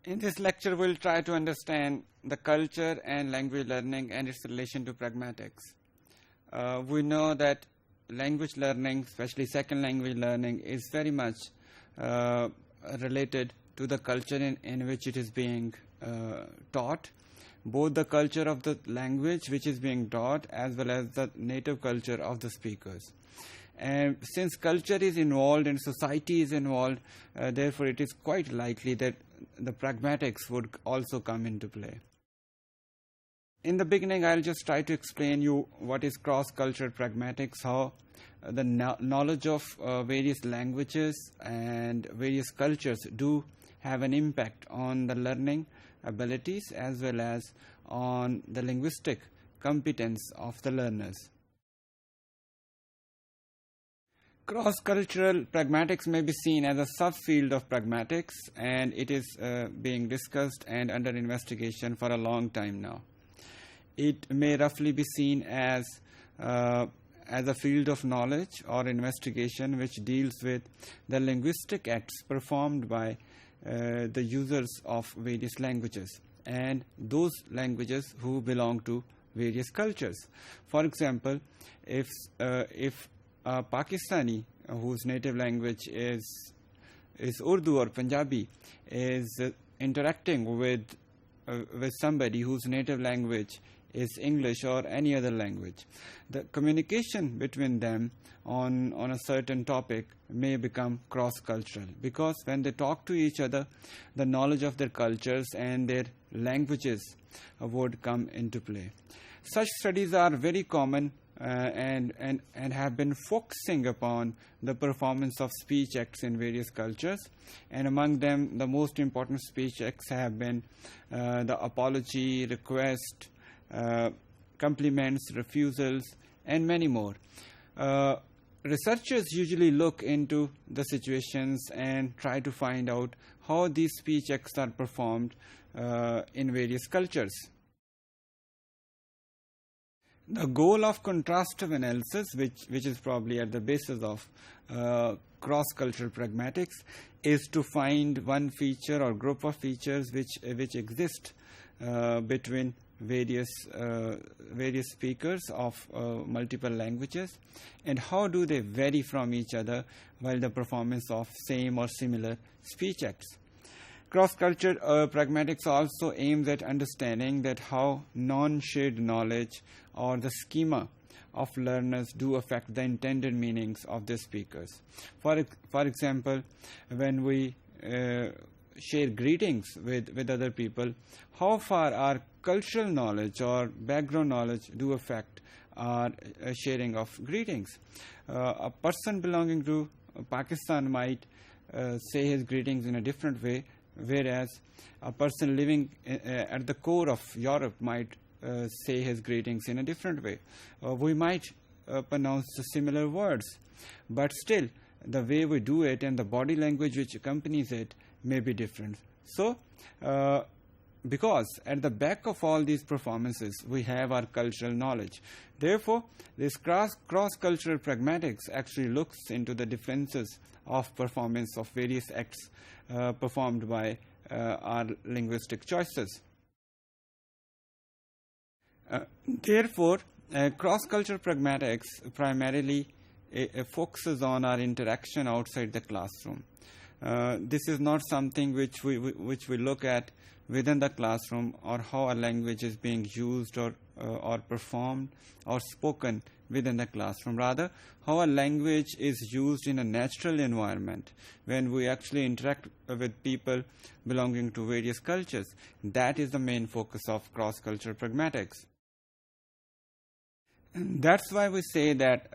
In this lecture, we'll try to understand the culture and language learning and its relation to pragmatics. We know that language learning, especially second language learning, is very much related to the culture in which it is being taught, both the culture of the language which is being taught as well as the native culture of the speakers. And since culture is involved and society is involved, therefore it is quite likely that the pragmatics would also come into play. In the beginning, I'll just try to explain you what is cross-cultural pragmatics, how the knowledge of various languages and various cultures do have an impact on the learning abilities as well as on the linguistic competence of the learners. Cross-cultural pragmatics may be seen as a subfield of pragmatics, and it is being discussed and under investigation for a long time now. It may roughly be seen as a field of knowledge or investigation which deals with the linguistic acts performed by the users of various languages and those languages who belong to various cultures. For example, if a Pakistani whose native language is Urdu or Punjabi is interacting with somebody whose native language is English or any other language, the communication between them on a certain topic may become cross-cultural, because when they talk to each other, the knowledge of their cultures and their languages would come into play. Such studies are very common and have been focusing upon the performance of speech acts in various cultures, and among them the most important speech acts have been the apology, request, compliments, refusals, and many more. Researchers usually look into the situations and try to find out how these speech acts are performed in various cultures. The goal of contrastive analysis, which is probably at the basis of cross-cultural pragmatics, is to find one feature or group of features which exist between various speakers of multiple languages, and how do they vary from each other while the performance of same or similar speech acts. Cross-cultural pragmatics also aims at understanding that how non-shared knowledge or the schema of learners do affect the intended meanings of the speakers. For example, when we share greetings with other people, how far our cultural knowledge or background knowledge do affect our sharing of greetings. A person belonging to Pakistan might say his greetings in a different way, whereas a person living at the core of Europe might say his greetings in a different way. We might pronounce similar words, but still the way we do it and the body language which accompanies it may be different. So, because at the back of all these performances we have our cultural knowledge. Therefore, this cross-cultural pragmatics actually looks into the differences of performance of various acts performed by our linguistic choices. Therefore, cross-cultural pragmatics primarily focuses on our interaction outside the classroom. This is not something which we look at within the classroom, or how a language is being used or performed or spoken within the classroom. Rather, how a language is used in a natural environment when we actually interact with people belonging to various cultures. That is the main focus of cross-cultural pragmatics. And that's why we say that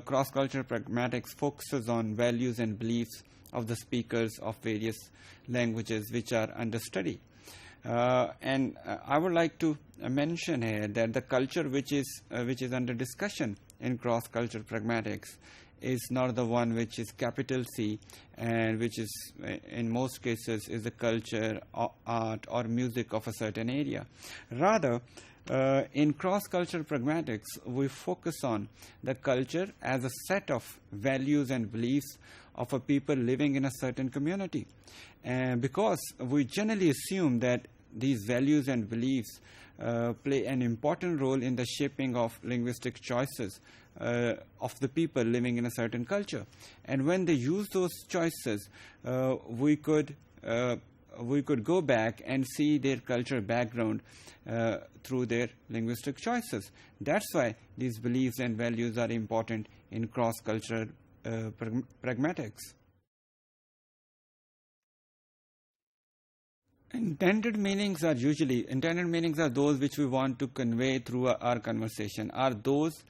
cross-cultural pragmatics focuses on values and beliefs of the speakers of various languages which are under study. And I would like to mention here that the culture which is under discussion in cross-cultural pragmatics is not the one which is capital C, and which is in most cases is the culture, art, or music of a certain area. Rather, in cross-cultural pragmatics, we focus on the culture as a set of values and beliefs of a people living in a certain community. because we generally assume that these values and beliefs play an important role in the shaping of linguistic choices of the people living in a certain culture. And when they use those choices, we could go back and see their cultural background through their linguistic choices. That's why these beliefs and values are important in cross-cultural pragmatics. Intended meanings are those which we want to convey through our conversation, are those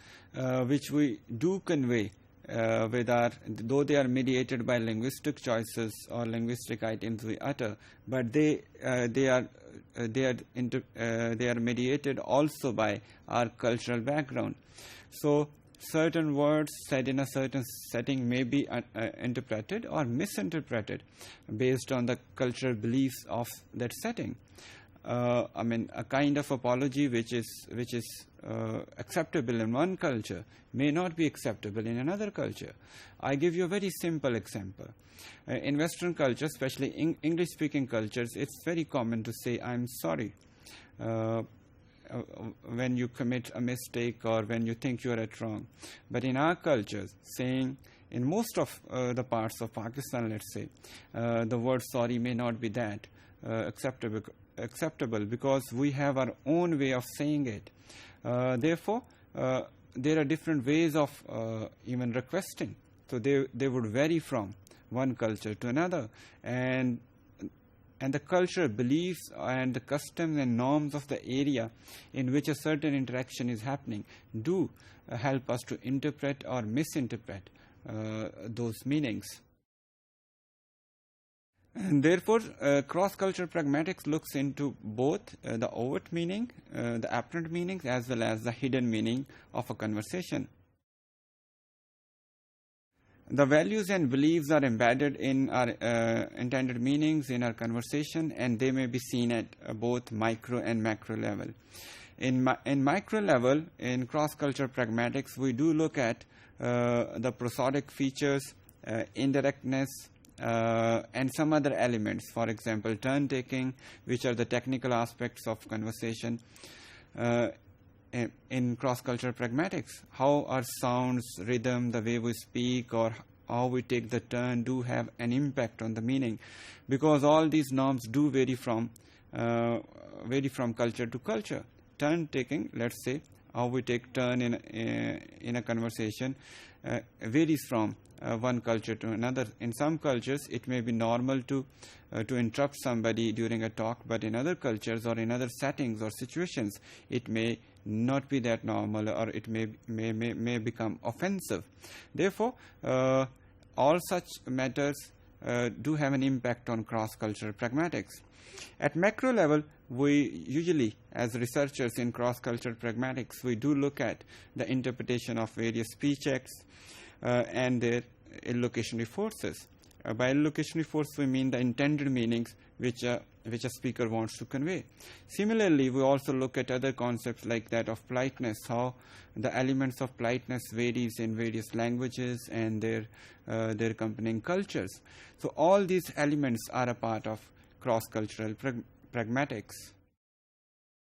which we do convey though they are mediated by linguistic choices or linguistic items we utter, but they are mediated also by our cultural background. So certain words said in a certain setting may be interpreted or misinterpreted based on the cultural beliefs of that setting. A kind of apology which is acceptable in one culture may not be acceptable in another culture. I give you a very simple example. In Western cultures, especially English-speaking cultures, it's very common to say, "I'm sorry," when you commit a mistake or when you think you're at wrong. But in our cultures, saying, in most of the parts of Pakistan, let's say, the word sorry may not be that acceptable because we have our own way of saying it. Therefore, there are different ways of even requesting. So they would vary from one culture to another. And the cultural beliefs and the customs and norms of the area in which a certain interaction is happening do help us to interpret or misinterpret those meanings. And therefore, cross-cultural pragmatics looks into both the overt meaning, the apparent meanings, as well as the hidden meaning of a conversation. The values and beliefs are embedded in our intended meanings in our conversation, and they may be seen at both micro and macro level. In micro level, in cross-cultural pragmatics, we do look at the prosodic features, indirectness, and some other elements. For example, turn-taking, which are the technical aspects of conversation. In cross-cultural pragmatics, how our sounds, rhythm, the way we speak, or how we take the turn do have an impact on the meaning, because all these norms do vary from culture to culture. Turn-taking, let's say, how we take turn in a conversation varies from one culture to another. In some cultures, it may be normal to interrupt somebody during a talk, but in other cultures or in other settings or situations, it may not be that normal, or it may become offensive. Therefore, all such matters do have an impact on cross-cultural pragmatics. At macro level, we usually, as researchers in cross-cultural pragmatics, we do look at the interpretation of various speech acts and their illocutionary forces. By illocutionary force, we mean the intended meanings which a speaker wants to convey. Similarly, we also look at other concepts like that of politeness, how the elements of politeness varies in various languages and their accompanying cultures. So all these elements are a part of cross-cultural pragmatics.